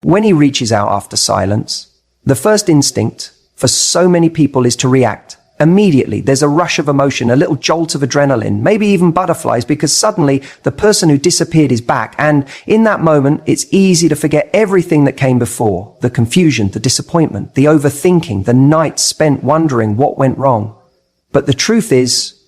When he reaches out after silence, the first instinct for so many people is to react. Immediately, there's a rush of emotion, a little jolt of adrenaline, maybe even butterflies, because suddenly the person who disappeared is back. And in that moment, it's easy to forget everything that came before. The confusion, the disappointment, the overthinking, the nights spent wondering what went wrong. But the truth is,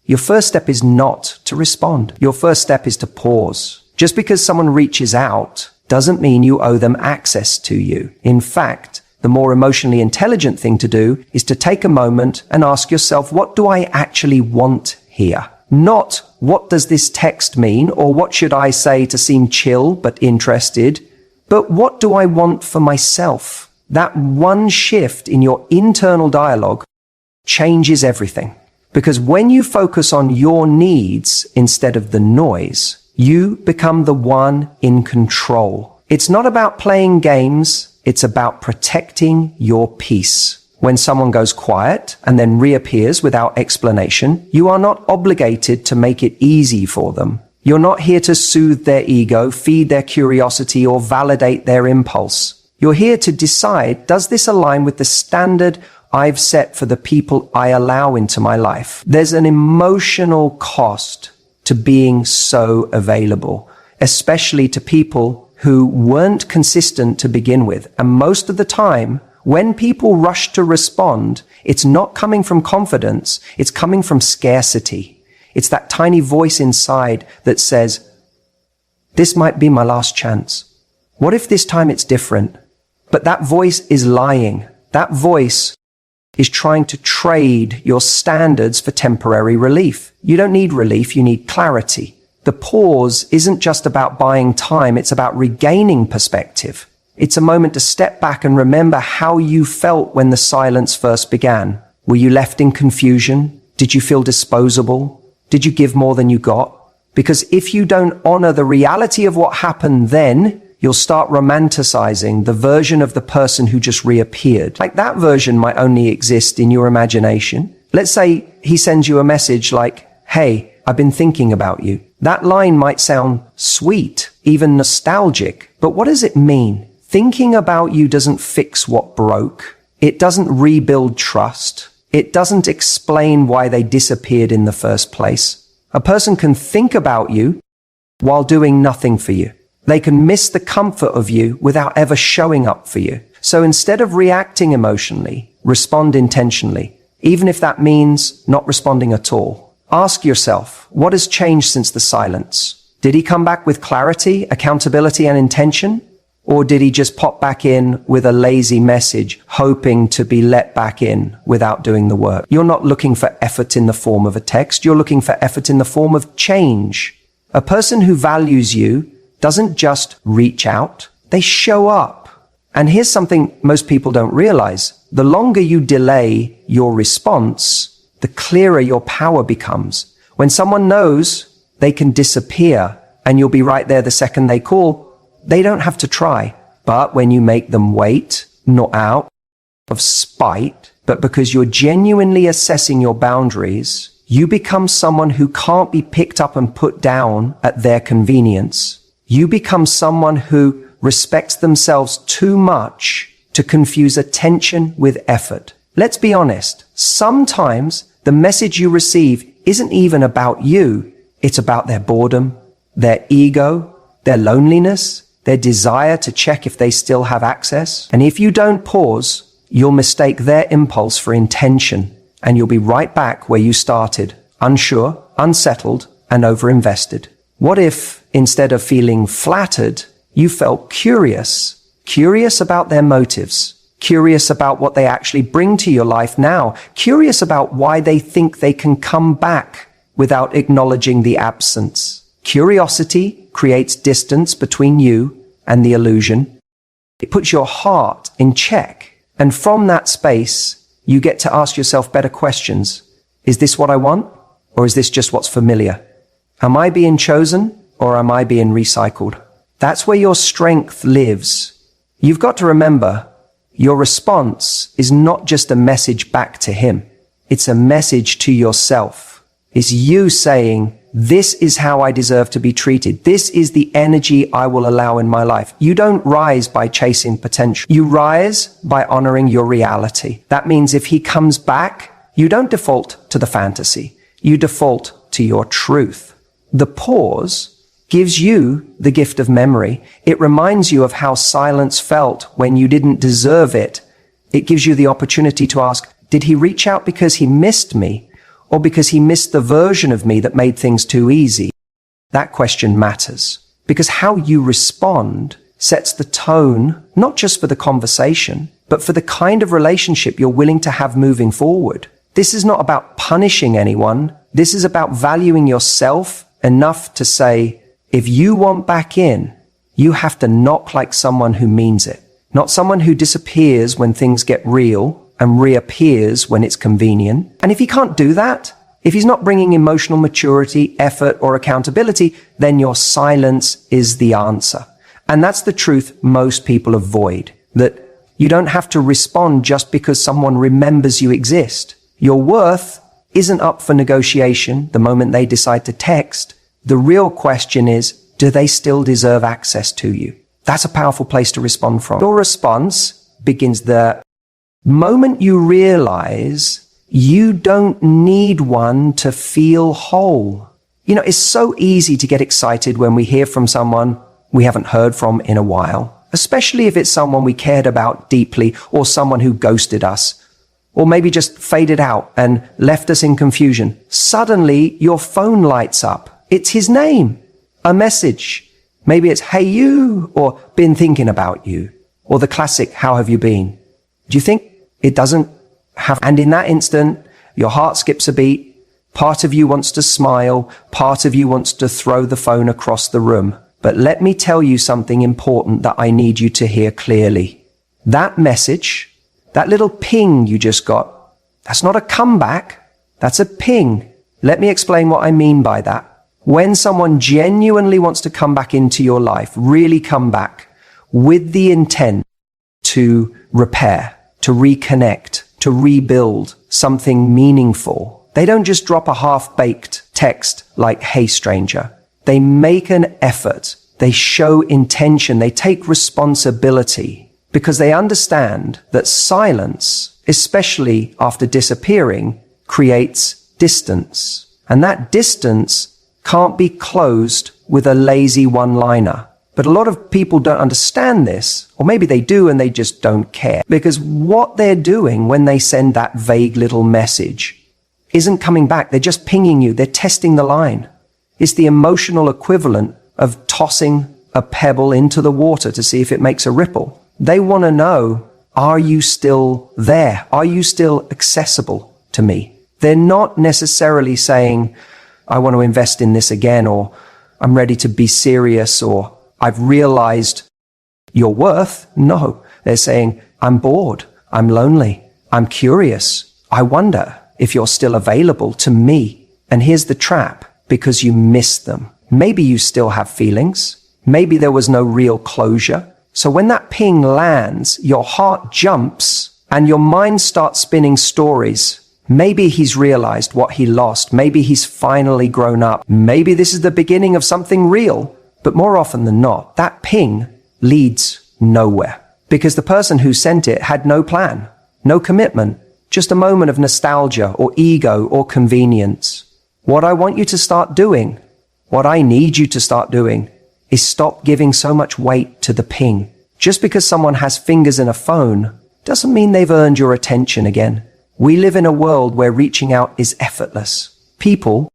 your first step is not to respond. Your first step is to pause. Just because someone reaches out doesn't mean you owe them access to you. In fact, the more emotionally intelligent thing to do is to take a moment and ask yourself, what do I actually want here? Not, what does this text mean, or what should I say to seem chill but interested? But what do I want for myself? That one shift in your internal dialogue changes everything. Because when you focus on your needs instead of the noise, you become the one in control. It's not about playing games. It's about protecting your peace. When someone goes quiet and then reappears without explanation, you are not obligated to make it easy for them. You're not here to soothe their ego, feed their curiosity, or validate their impulse. You're here to decide, does this align with the standard I've set for the people I allow into my life? There's an emotional cost to being so available, especially to people who weren't consistent to begin with. And most of the time, when people rush to respond, it's not coming from confidence, it's coming from scarcity. It's that tiny voice inside that says, this might be my last chance. What if this time it's different? But that voice is lying. That voice is trying to trade your standards for temporary relief. You don't need relief, you need clarity. The pause isn't just about buying time, it's about regaining perspective. It's a moment to step back and remember how you felt when the silence first began. Were you left in confusion? Did you feel disposable? Did you give more than you got? Because if you don't honor the reality of what happened then, you'll start romanticizing the version of the person who just reappeared. Like that version might only exist in your imagination. Let's say he sends you a message like, hey, I've been thinking about you. That line might sound sweet, even nostalgic, but what does it mean? Thinking about you doesn't fix what broke. It doesn't rebuild trust. It doesn't explain why they disappeared in the first place. A person can think about you while doing nothing for you. They can miss the comfort of you without ever showing up for you. So instead of reacting emotionally, respond intentionally, even if that means not responding at all. Ask yourself, what has changed since the silence? Did he come back with clarity, accountability, and intention? Or did he just pop back in with a lazy message, hoping to be let back in without doing the work? You're not looking for effort in the form of a text. You're looking for effort in the form of change. A person who values you doesn't just reach out, they show up. And here's something most people don't realize. The longer you delay your response, the clearer your power becomes. When someone knows they can disappear and you'll be right there the second they call, they don't have to try. But when you make them wait, not out of spite, but because you're genuinely assessing your boundaries, you become someone who can't be picked up and put down at their convenience. You become someone who respects themselves too much to confuse attention with effort. Let's be honest. Sometimes the message you receive isn't even about you. It's about their boredom, their ego, their loneliness, their desire to check if they still have access. And if you don't pause, you'll mistake their impulse for intention, and you'll be right back where you started, unsure, unsettled, and overinvested. What if, instead of feeling flattered, you felt curious about their motives, curious about what they actually bring to your life now, curious about why they think they can come back without acknowledging the absence? Curiosity creates distance between you and the illusion. It puts your heart in check. And from that space, you get to ask yourself better questions. Is this what I want? Or is this just what's familiar? Am I being chosen or am I being recycled? That's where your strength lives. You've got to remember, your response is not just a message back to him. It's a message to yourself. It's you saying, this is how I deserve to be treated. This is the energy I will allow in my life. You don't rise by chasing potential. You rise by honoring your reality. That means if he comes back, you don't default to the fantasy. You default to your truth. The pause gives you the gift of memory. It reminds you of how silence felt when you didn't deserve it. It gives you the opportunity to ask, did he reach out because he missed me, or because he missed the version of me that made things too easy? That question matters, because how you respond sets the tone, not just for the conversation, but for the kind of relationship you're willing to have moving forward. This is not about punishing anyone. This is about valuing yourself enough to say, if you want back in, you have to knock like someone who means it, not someone who disappears when things get real and reappears when it's convenient. And if he can't do that, if he's not bringing emotional maturity, effort, or accountability, then your silence is the answer. And that's the truth most people avoid, that you don't have to respond just because someone remembers you exist. Your worth isn't up for negotiation the moment they decide to text. The real question is, do they still deserve access to you? That's a powerful place to respond from. Your response begins the moment you realize you don't need one to feel whole. You know, it's so easy to get excited when we hear from someone we haven't heard from in a while, especially if it's someone we cared about deeply, or someone who ghosted us, or maybe just faded out and left us in confusion. Suddenly, your phone lights up. It's his name, a message. Maybe it's, hey you, or been thinking about you, or the classic, how have you been? Do you think it doesn't have, and in that instant, your heart skips a beat. Part of you wants to smile. Part of you wants to throw the phone across the room. But let me tell you something important that I need you to hear clearly. That message, that little ping you just got, that's not a comeback. That's a ping. Let me explain what I mean by that. When someone genuinely wants to come back into your life, really come back with the intent to repair, to reconnect, to rebuild something meaningful, they don't just drop a half-baked text like, hey stranger. They make an effort. They show intention. They take responsibility because they understand that silence, especially after disappearing, creates distance. And that distance can't be closed with a lazy one-liner. But a lot of people don't understand this, or maybe they do and they just don't care. Because what they're doing when they send that vague little message isn't coming back. They're just pinging you. They're testing the line. It's the emotional equivalent of tossing a pebble into the water to see if it makes a ripple. They want to know, are you still there? Are you still accessible to me? They're not necessarily saying, I want to invest in this again, or I'm ready to be serious, or I've realized your worth. No, they're saying, I'm bored. I'm lonely. I'm curious. I wonder if you're still available to me. And here's the trap. Because you missed them. Maybe you still have feelings. Maybe there was no real closure. So when that ping lands, your heart jumps and your mind starts spinning stories. Maybe he's realized what he lost. Maybe he's finally grown up. Maybe this is the beginning of something real. But more often than not, that ping leads nowhere. Because the person who sent it had no plan, no commitment, just a moment of nostalgia or ego or convenience. What I want you to start doing, what I need you to start doing, is stop giving so much weight to the ping. Just because someone has fingers in a phone doesn't mean they've earned your attention again. We live in a world where reaching out is effortless. People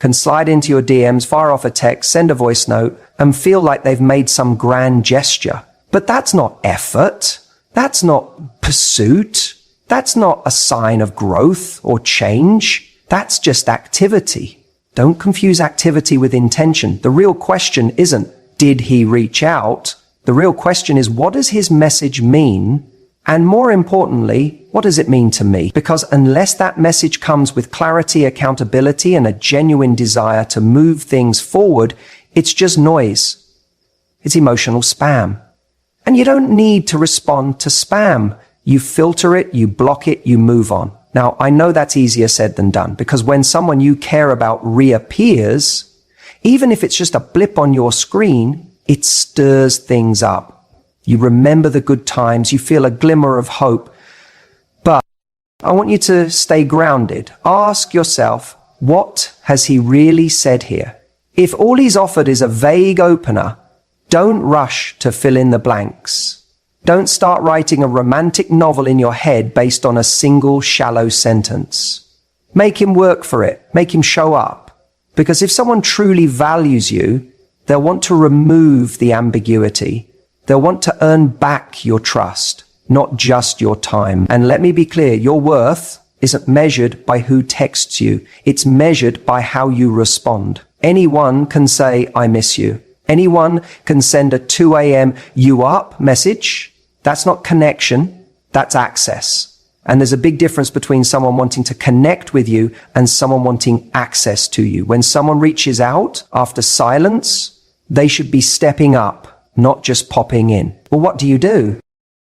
can slide into your DMs, fire off a text, send a voice note, and feel like they've made some grand gesture. But that's not effort. That's not pursuit. That's not a sign of growth or change. That's just activity. Don't confuse activity with intention. The real question isn't, did he reach out? The real question is, what does his message mean? And more importantly, what does it mean to me? Because unless that message comes with clarity, accountability, and a genuine desire to move things forward, it's just noise. It's emotional spam. And you don't need to respond to spam. You filter it, you block it, you move on. Now, I know that's easier said than done, because when someone you care about reappears, even if it's just a blip on your screen, it stirs things up. You remember the good times, you feel a glimmer of hope. But I want you to stay grounded. Ask yourself, what has he really said here? If all he's offered is a vague opener, don't rush to fill in the blanks. Don't start writing a romantic novel in your head based on a single shallow sentence. Make him work for it. Make him show up. Because if someone truly values you, they'll want to remove the ambiguity. They'll want to earn back your trust, not just your time. And let me be clear, your worth isn't measured by who texts you. It's measured by how you respond. Anyone can say, I miss you. Anyone can send a 2 a.m. you up message. That's not connection, that's access. And there's a big difference between someone wanting to connect with you and someone wanting access to you. When someone reaches out after silence, they should be stepping up, not just popping in. Well, what do?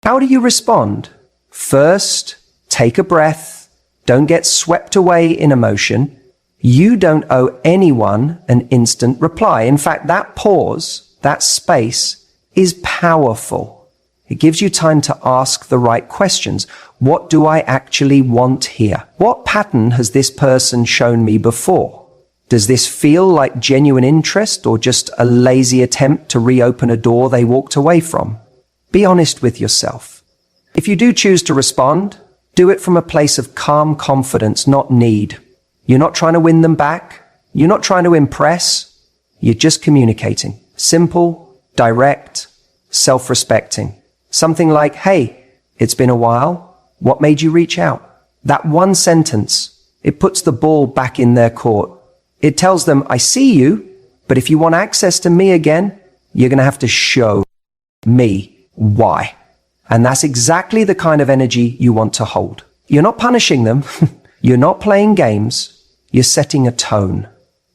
How do you respond? First, take a breath. Don't get swept away in emotion. You don't owe anyone an instant reply. In fact, that pause, that space, is powerful. It gives you time to ask the right questions. What do I actually want here? What pattern has this person shown me before? Does this feel like genuine interest or just a lazy attempt to reopen a door they walked away from? Be honest with yourself. If you do choose to respond, do it from a place of calm confidence, not need. You're not trying to win them back. You're not trying to impress. You're just communicating. Simple, direct, self-respecting. Something like, hey, it's been a while. What made you reach out? That one sentence, it puts the ball back in their court. It tells them, I see you, but if you want access to me again, you're going to have to show me why. And that's exactly the kind of energy you want to hold. You're not punishing them. You're not playing games. You're setting a tone.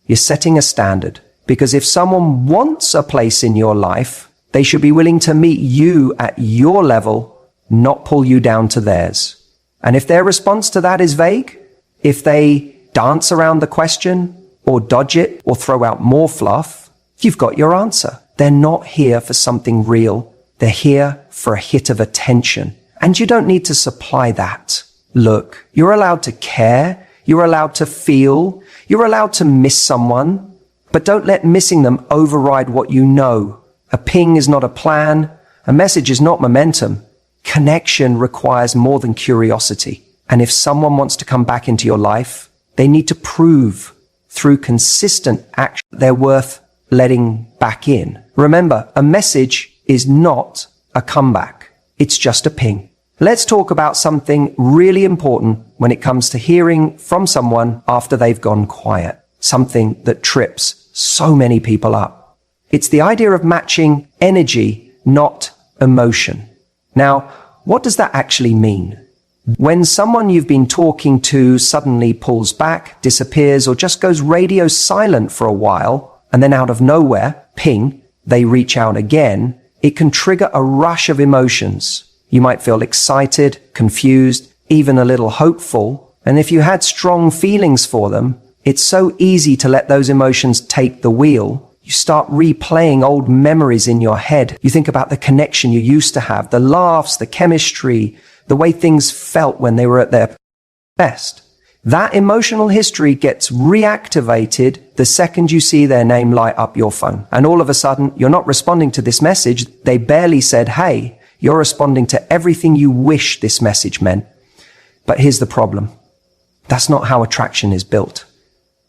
You're setting a standard. Because if someone wants a place in your life, they should be willing to meet you at your level, not pull you down to theirs. And if their response to that is vague, if they dance around the question or dodge it or throw out more fluff, you've got your answer. They're not here for something real. They're here for a hit of attention. And you don't need to supply that. Look, you're allowed to care. You're allowed to feel. You're allowed to miss someone. But don't let missing them override what you know. A ping is not a plan. A message is not momentum. Connection requires more than curiosity. And if someone wants to come back into your life, they need to prove through consistent action they're worth letting back in. Remember, a message is not a comeback. It's just a ping. Let's talk about something really important when it comes to hearing from someone after they've gone quiet. Something that trips so many people up. It's the idea of matching energy, not emotion. Now, what does that actually mean? When someone you've been talking to suddenly pulls back, disappears, or just goes radio silent for a while, and then out of nowhere, ping, they reach out again, it can trigger a rush of emotions. You might feel excited, confused, even a little hopeful. And if you had strong feelings for them, it's so easy to let those emotions take the wheel. You start replaying old memories in your head. You think about the connection you used to have, the laughs, the chemistry, the way things felt when they were at their best. That emotional history gets reactivated the second you see their name light up your phone. And all of a sudden, you're not responding to this message. They barely said, hey, you're responding to everything you wish this message meant. But here's the problem. That's not how attraction is built.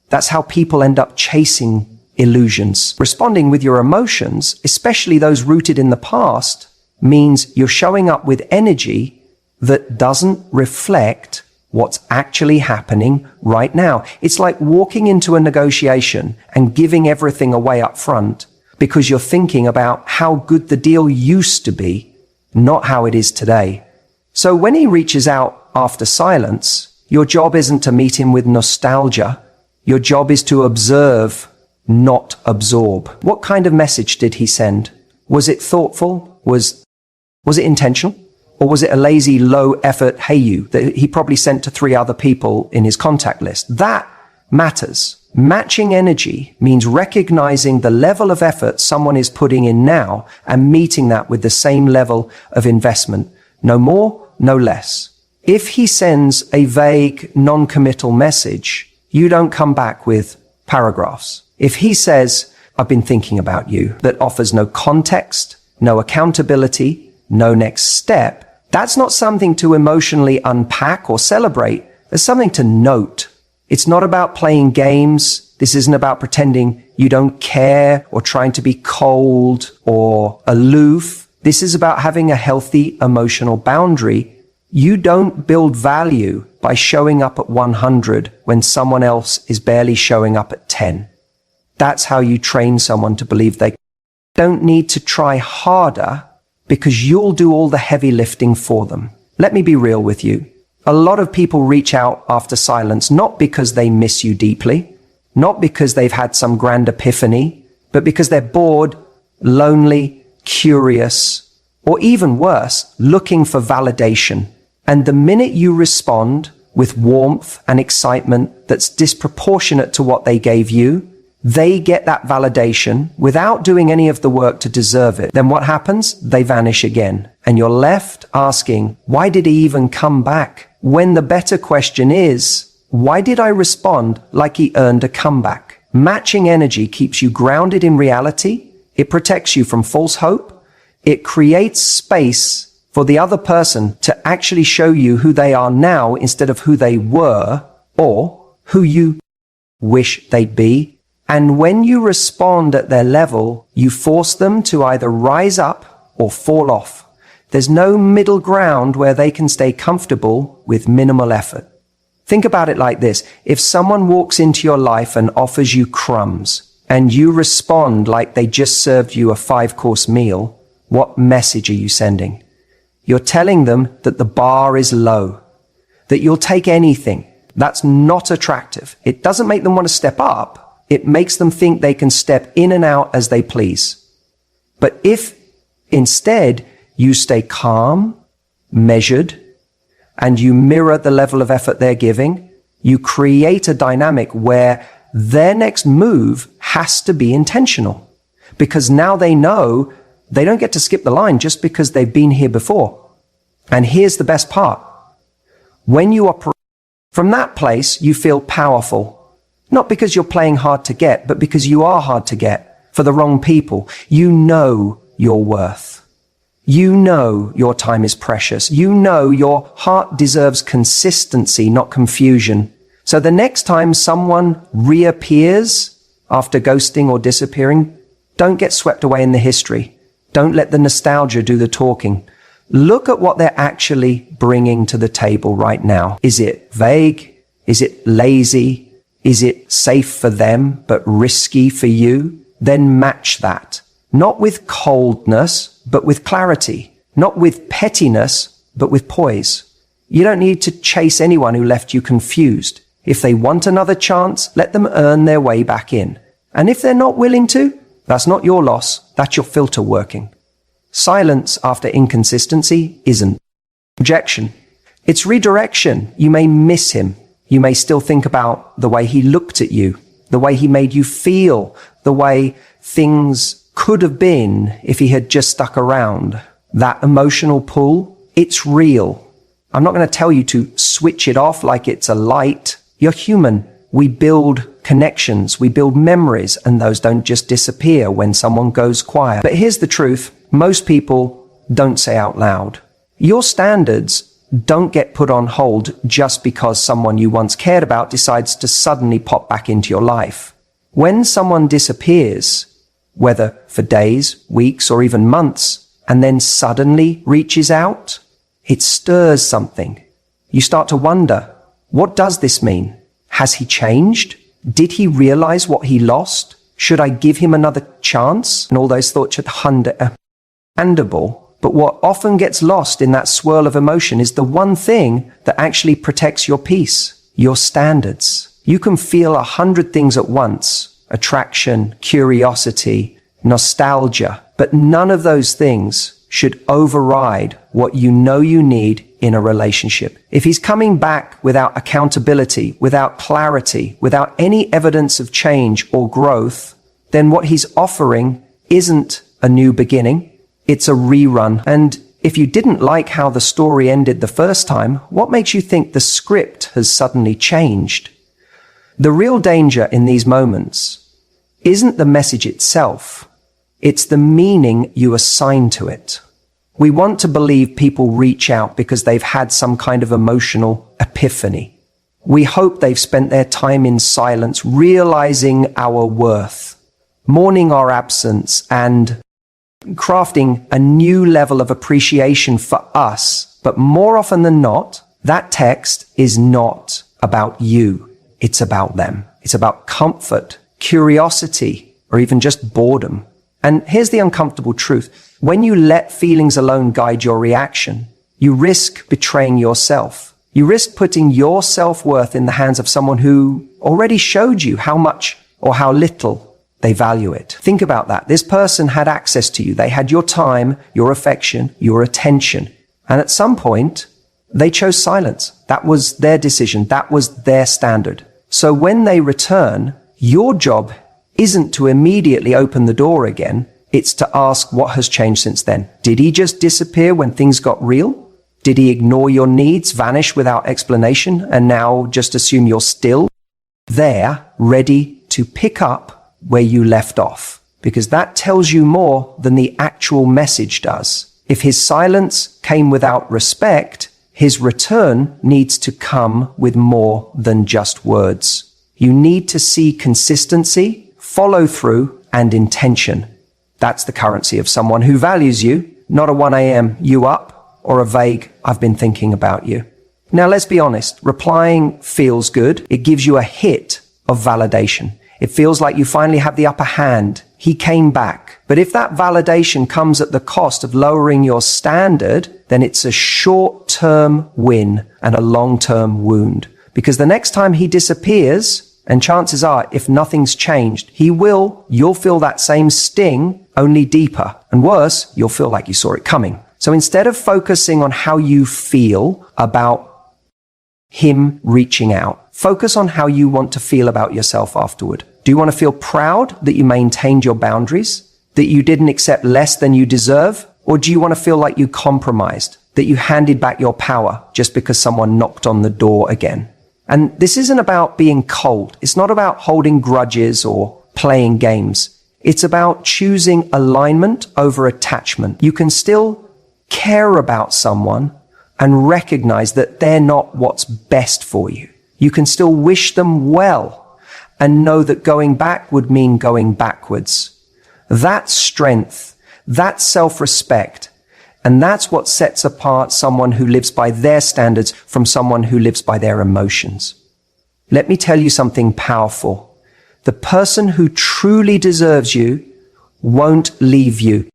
That's how people end up chasing illusions. Responding with your emotions, especially those rooted in the past, means you're showing up with energy that doesn't reflect what's actually happening right now. It's like walking into a negotiation and giving everything away up front because you're thinking about how good the deal used to be, not how it is today. So when he reaches out after silence, your job isn't to meet him with nostalgia. Your job is to observe, not absorb. What kind of message did he send? Was it thoughtful? Was it intentional? Or was it a lazy, low effort, hey you, that he probably sent to 3 other people in his contact list? That matters. Matching energy means recognizing the level of effort someone is putting in now and meeting that with the same level of investment. No more, no less. If he sends a vague, non-committal message, you don't come back with paragraphs. If he says, I've been thinking about you, that offers no context, no accountability, no next step, that's not something to emotionally unpack or celebrate. There's something to note. It's not about playing games. This isn't about pretending you don't care or trying to be cold or aloof. This is about having a healthy emotional boundary. You don't build value by showing up at 100 when someone else is barely showing up at 10. That's how you train someone to believe they don't need to try harder because you'll do all the heavy lifting for them. Let me be real with you. A lot of people reach out after silence, not because they miss you deeply, not because they've had some grand epiphany, but because they're bored, lonely, curious, or even worse, looking for validation. And the minute you respond with warmth and excitement that's disproportionate to what they gave you, they get that validation without doing any of the work to deserve it. Then what happens? They vanish again. And you're left asking, why did he even come back? When the better question is, why did I respond like he earned a comeback? Matching energy keeps you grounded in reality. It protects you from false hope. It creates space for the other person to actually show you who they are now instead of who they were or who you wish they'd be. And when you respond at their level, you force them to either rise up or fall off. There's no middle ground where they can stay comfortable with minimal effort. Think about it like this. If someone walks into your life and offers you crumbs and you respond like they just served you a 5-course meal, what message are you sending? You're telling them that the bar is low, that you'll take anything. That's not attractive. It doesn't make them want to step up. It makes them think they can step in and out as they please. But if instead you stay calm, measured, and you mirror the level of effort they're giving, you create a dynamic where their next move has to be intentional. Because now they know they don't get to skip the line just because they've been here before. And here's the best part. When you operate from that place, you feel powerful. Not because you're playing hard to get, but because you are hard to get for the wrong people. You know your worth. You know your time is precious. You know your heart deserves consistency, not confusion. So the next time someone reappears after ghosting or disappearing, don't get swept away in the history. Don't let the nostalgia do the talking. Look at what they're actually bringing to the table right now. Is it vague? Is it lazy? Is it safe for them, but risky for you? Then match that. Not with coldness, but with clarity. Not with pettiness, but with poise. You don't need to chase anyone who left you confused. If they want another chance, let them earn their way back in. And if they're not willing to, that's not your loss. That's your filter working. Silence after inconsistency isn't rejection. It's redirection. You may miss him. You may still think about the way he looked at you, the way he made you feel, the way things could have been if he had just stuck around. That emotional pull, it's real. I'm not going to tell you to switch it off like it's a light. You're human. We build connections, we build memories, and those don't just disappear when someone goes quiet. But here's the truth. Most people don't say out loud. Your standards don't get put on hold just because someone you once cared about decides to suddenly pop back into your life. When someone disappears, whether for days, weeks, or even months, and then suddenly reaches out, it stirs something. You start to wonder, what does this mean? Has he changed? Did he realize what he lost? Should I give him another chance? And all those thoughts are understandable. But what often gets lost in that swirl of emotion is the one thing that actually protects your peace, your standards. You can feel 100 things at once. Attraction, curiosity, nostalgia, but none of those things should override what you know you need in a relationship. If he's coming back without accountability, without clarity, without any evidence of change or growth, then what he's offering isn't a new beginning, it's a rerun. And if you didn't like how the story ended the first time, what makes you think the script has suddenly changed? The real danger in these moments isn't the message itself, it's the meaning you assign to it. We want to believe people reach out because they've had some kind of emotional epiphany. We hope they've spent their time in silence, realizing our worth, mourning our absence, and crafting a new level of appreciation for us. But more often than not, that text is not about you. It's about them. It's about comfort, curiosity, or even just boredom. And here's the uncomfortable truth. When you let feelings alone guide your reaction, you risk betraying yourself. You risk putting your self-worth in the hands of someone who already showed you how much or how little they value it. Think about that. This person had access to you. They had your time, your affection, your attention. And at some point, they chose silence. That was their decision. That was their standard. So when they return, your job isn't to immediately open the door again. It's to ask what has changed since then. Did he just disappear when things got real? Did he ignore your needs, vanish without explanation, and now just assume you're still there, ready to pick up where you left off? Because that tells you more than the actual message does. If his silence came without respect, his return needs to come with more than just words. You need to see consistency, follow through, and intention. That's the currency of someone who values you, not a 1 a.m. you up or a vague I've been thinking about you. Now let's be honest, replying feels good. It gives you a hit of validation. It feels like you finally have the upper hand. He came back. But if that validation comes at the cost of lowering your standard, then it's a short-term win and a long-term wound. Because the next time he disappears, and chances are, if nothing's changed, you'll feel that same sting, only deeper. And worse, you'll feel like you saw it coming. So instead of focusing on how you feel about him reaching out, focus on how you want to feel about yourself afterward. Do you want to feel proud that you maintained your boundaries, that you didn't accept less than you deserve? Or do you want to feel like you compromised, that you handed back your power just because someone knocked on the door again? And this isn't about being cold. It's not about holding grudges or playing games. It's about choosing alignment over attachment. You can still care about someone and recognize that they're not what's best for you. You can still wish them well and know that going back would mean going backwards. That's strength. That's self-respect. And that's what sets apart someone who lives by their standards from someone who lives by their emotions. Let me tell you something powerful. The person who truly deserves you won't leave you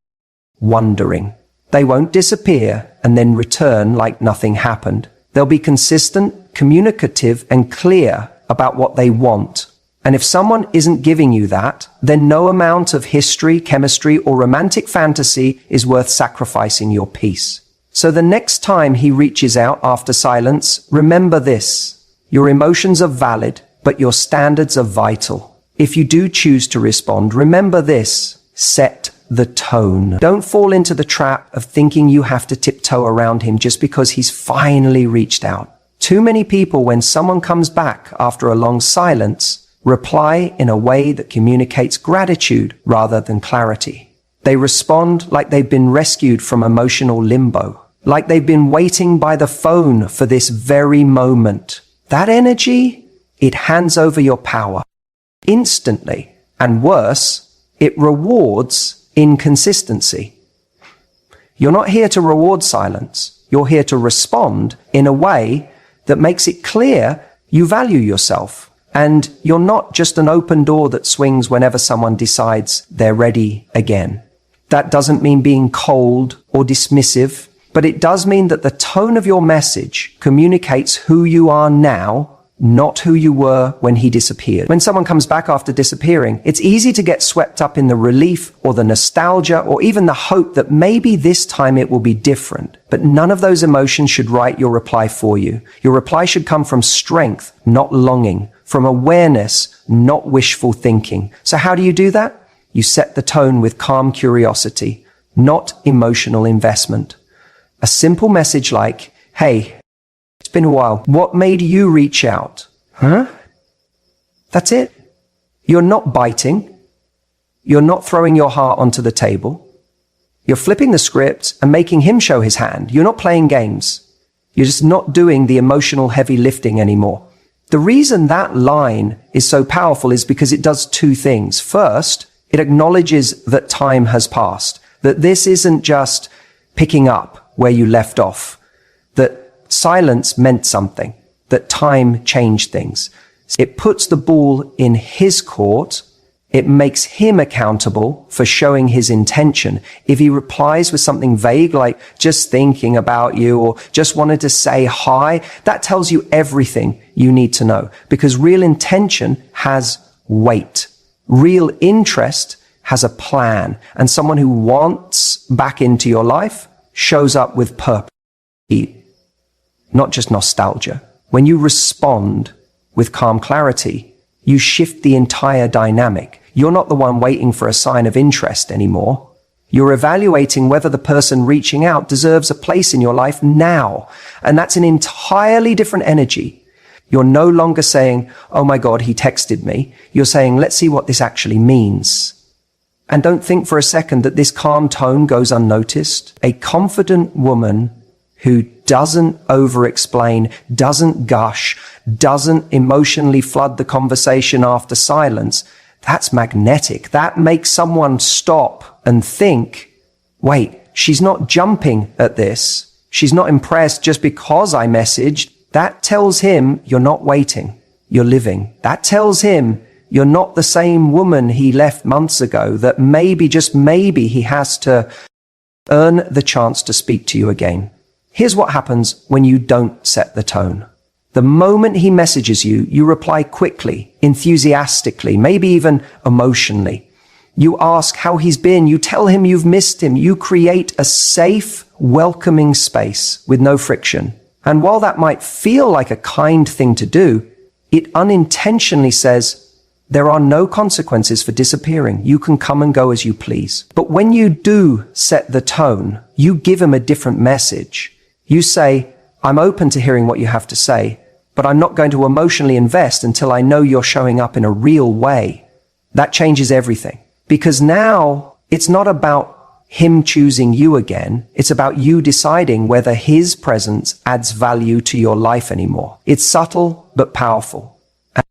wondering. They won't disappear and then return like nothing happened. They'll be consistent, communicative, and clear about what they want. And if someone isn't giving you that, then no amount of history, chemistry, or romantic fantasy is worth sacrificing your peace. So the next time he reaches out after silence, remember this. Your emotions are valid, but your standards are vital. If you do choose to respond, remember this. Set the tone. Don't fall into the trap of thinking you have to tiptoe around him just because he's finally reached out. Too many people, when someone comes back after a long silence, reply in a way that communicates gratitude rather than clarity. They respond like they've been rescued from emotional limbo, like they've been waiting by the phone for this very moment. That energy, it hands over your power instantly. And worse, it rewards inconsistency. You're not here to reward silence. You're here to respond in a way that makes it clear you value yourself. And you're not just an open door that swings whenever someone decides they're ready again. That doesn't mean being cold or dismissive, but it does mean that the tone of your message communicates who you are now not who you were when he disappeared. When someone comes back after disappearing, it's easy to get swept up in the relief or the nostalgia or even the hope that maybe this time it will be different. But none of those emotions should write your reply for you. Your reply should come from strength, not longing, from awareness, not wishful thinking. So how do you do that? You set the tone with calm curiosity, not emotional investment. A simple message like, hey, it's been a while. What made you reach out? Huh? That's it. You're not biting. You're not throwing your heart onto the table. You're flipping the script and making him show his hand. You're not playing games. You're just not doing the emotional heavy lifting anymore. The reason that line is so powerful is because it does two things. First, it acknowledges that time has passed, that this isn't just picking up where you left off, that silence meant something, that time changed things. It puts the ball in his court. It makes him accountable for showing his intention. If he replies with something vague like just thinking about you or just wanted to say hi, that tells you everything you need to know, because real intention has weight. Real interest has a plan, and someone who wants back into your life shows up with purpose, not just nostalgia. When you respond with calm clarity, you shift the entire dynamic. You're not the one waiting for a sign of interest anymore. You're evaluating whether the person reaching out deserves a place in your life now. And that's an entirely different energy. You're no longer saying, oh my God, he texted me. You're saying, let's see what this actually means. And don't think for a second that this calm tone goes unnoticed. A confident woman who doesn't over-explain, doesn't gush, doesn't emotionally flood the conversation after silence, that's magnetic. That makes someone stop and think, wait, she's not jumping at this. She's not impressed just because I messaged. That tells him you're not waiting, you're living. That tells him you're not the same woman he left months ago, that maybe, just maybe, he has to earn the chance to speak to you again. Here's what happens when you don't set the tone. The moment he messages you, you reply quickly, enthusiastically, maybe even emotionally. You ask how he's been. You tell him you've missed him. You create a safe, welcoming space with no friction. And while that might feel like a kind thing to do, it unintentionally says, there are no consequences for disappearing. You can come and go as you please. But when you do set the tone, you give him a different message. You say, I'm open to hearing what you have to say, but I'm not going to emotionally invest until I know you're showing up in a real way. That changes everything. Because now it's not about him choosing you again. It's about you deciding whether his presence adds value to your life anymore. It's subtle but powerful. And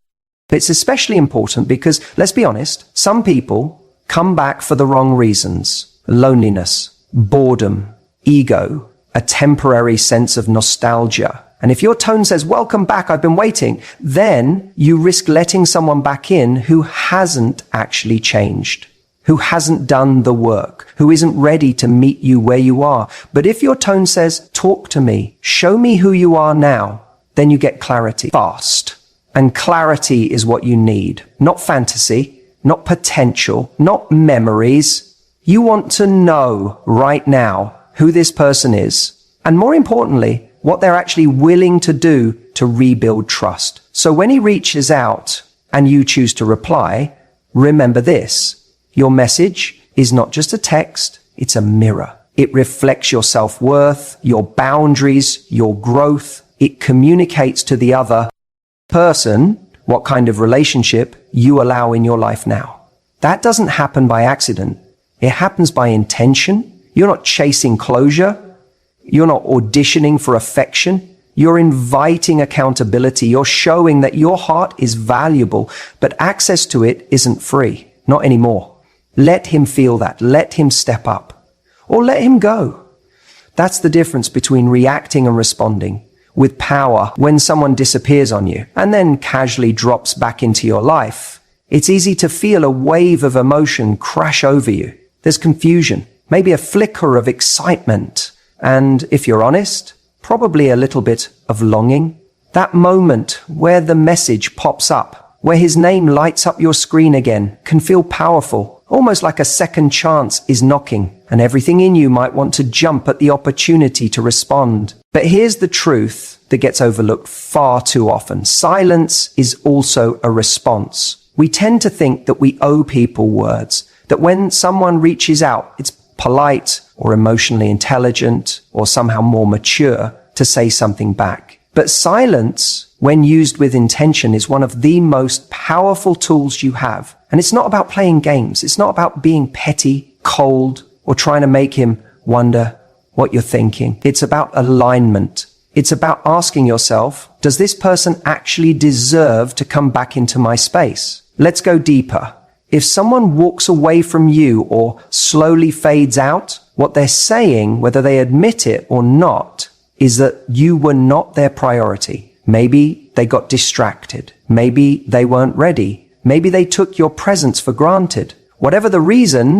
it's especially important because, let's be honest, some people come back for the wrong reasons. Loneliness, boredom, ego, a temporary sense of nostalgia. And if your tone says, welcome back, I've been waiting, then you risk letting someone back in who hasn't actually changed, who hasn't done the work, who isn't ready to meet you where you are. But if your tone says, talk to me, show me who you are now, then you get clarity fast. And clarity is what you need. Not fantasy, not potential, not memories. You want to know right now who this person is, and more importantly, what they're actually willing to do to rebuild trust. So when he reaches out and you choose to reply, remember this: your message is not just a text, it's a mirror. It reflects your self-worth, your boundaries, your growth. It communicates to the other person what kind of relationship you allow in your life now. That doesn't happen by accident. It happens by intention. You're not chasing closure. You're not auditioning for affection. You're inviting accountability. You're showing that your heart is valuable, but access to it isn't free. Not anymore. Let him feel that. Let him step up. Or let him go. That's the difference between reacting and responding. With power, when someone disappears on you and then casually drops back into your life, it's easy to feel a wave of emotion crash over you. There's confusion, maybe a flicker of excitement, and if you're honest, probably a little bit of longing. That moment where the message pops up, where his name lights up your screen again, can feel powerful, almost like a second chance is knocking, and everything in you might want to jump at the opportunity to respond. But here's the truth that gets overlooked far too often. Silence is also a response. We tend to think that we owe people words, that when someone reaches out, it's polite or emotionally intelligent or somehow more mature to say something back. But silence, when used with intention, is one of the most powerful tools you have. And it's not about playing games. It's not about being petty, cold, or trying to make him wonder what you're thinking. It's about alignment. It's about asking yourself, does this person actually deserve to come back into my space? Let's go deeper. If someone walks away from you or slowly fades out, what they're saying, whether they admit it or not, is that you were not their priority. Maybe they got distracted. Maybe they weren't ready. Maybe they took your presence for granted. Whatever the reason,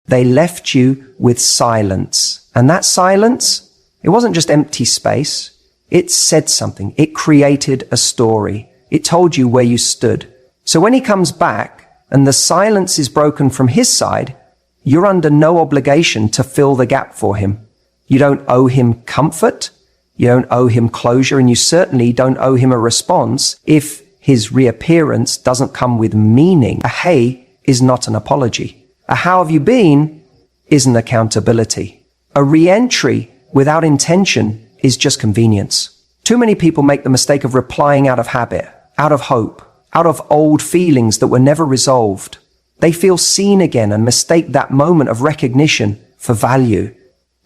they left you with silence. And that silence, it wasn't just empty space. It said something. It created a story. It told you where you stood. So when he comes back and the silence is broken from his side, you're under no obligation to fill the gap for him. You don't owe him comfort. You don't owe him closure. And you certainly don't owe him a response if his reappearance doesn't come with meaning. A hey is not an apology. A how have you been isn't accountability. A re-entry without intention is just convenience. Too many people make the mistake of replying out of habit, out of hope, out of old feelings that were never resolved. They feel seen again and mistake that moment of recognition for value.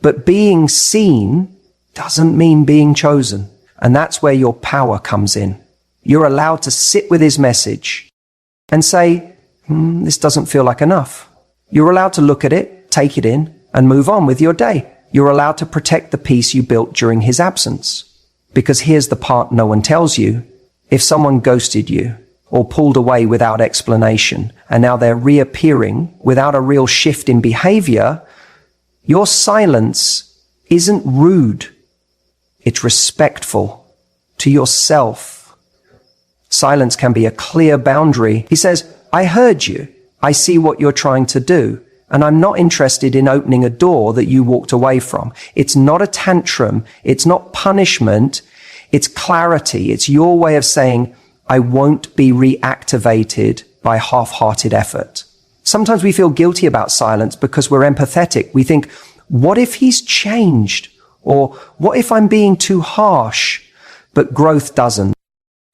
But being seen doesn't mean being chosen. And that's where your power comes in. You're allowed to sit with his message and say, this doesn't feel like enough. You're allowed to look at it, take it in, and move on with your day. You're allowed to protect the peace you built during his absence. Because here's the part no one tells you. If someone ghosted you or pulled away without explanation, and now they're reappearing without a real shift in behavior, your silence isn't rude. It's respectful to yourself. Silence can be a clear boundary. He says, I heard you. I see what you're trying to do. And I'm not interested in opening a door that you walked away from. It's not a tantrum. It's not punishment. It's clarity. It's your way of saying, I won't be reactivated by half-hearted effort. Sometimes we feel guilty about silence because we're empathetic. We think, what if he's changed? Or what if I'm being too harsh? But growth doesn't.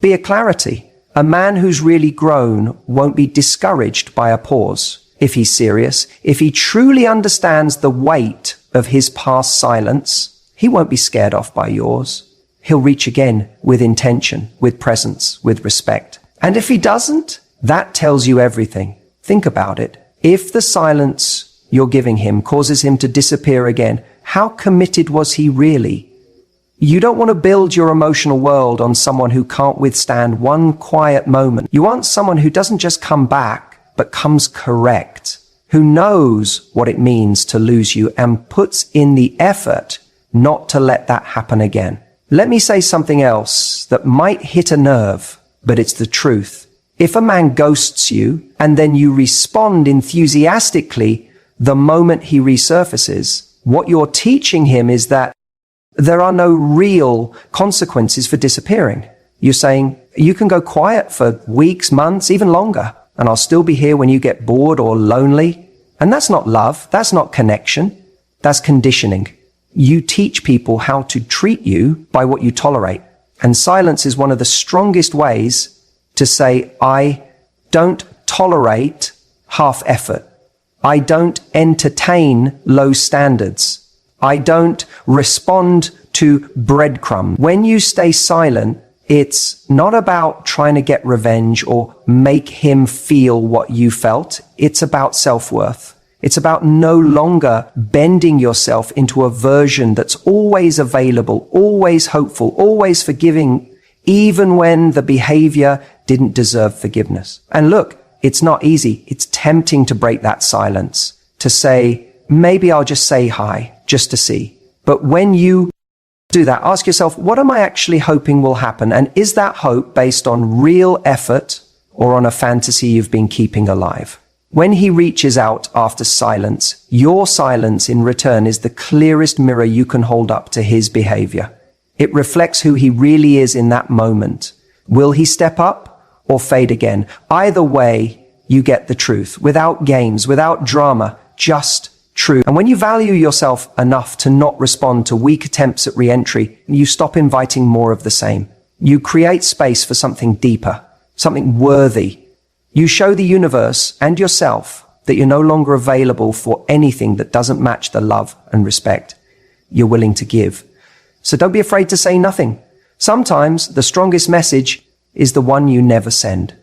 Be a clarity. A man who's really grown won't be discouraged by a pause. If he's serious, if he truly understands the weight of his past silence, he won't be scared off by yours. He'll reach again with intention, with presence, with respect. And if he doesn't, that tells you everything. Think about it. If the silence you're giving him causes him to disappear again, how committed was he really? You don't want to build your emotional world on someone who can't withstand one quiet moment. You want someone who doesn't just come back, but comes correct, who knows what it means to lose you and puts in the effort not to let that happen again. Let me say something else that might hit a nerve, but it's the truth. If a man ghosts you and then you respond enthusiastically the moment he resurfaces, what you're teaching him is that there are no real consequences for disappearing. You're saying, you can go quiet for weeks, months, even longer, and I'll still be here when you get bored or lonely. And that's not love. That's not connection. That's conditioning. You teach people how to treat you by what you tolerate. And silence is one of the strongest ways to say, I don't tolerate half effort. I don't entertain low standards. I don't respond to breadcrumbs. When you stay silent, it's not about trying to get revenge or make him feel what you felt. It's about self-worth. It's about no longer bending yourself into a version that's always available, always hopeful, always forgiving, even when the behavior didn't deserve forgiveness. And look, it's not easy. It's tempting to break that silence, to say, maybe I'll just say hi, just to see. But when you Do that. Ask yourself, what am I actually hoping will happen? And is that hope based on real effort or on a fantasy you've been keeping alive? When he reaches out after silence, your silence in return is the clearest mirror you can hold up to his behavior. It reflects who he really is in that moment. Will he step up or fade again? Either way, you get the truth. Without games, without drama, just truth. And when you value yourself enough to not respond to weak attempts at re-entry, you stop inviting more of the same. You create space for something deeper, something worthy. You show the universe and yourself that you're no longer available for anything that doesn't match the love and respect you're willing to give. So don't be afraid to say nothing. Sometimes the strongest message is the one you never send.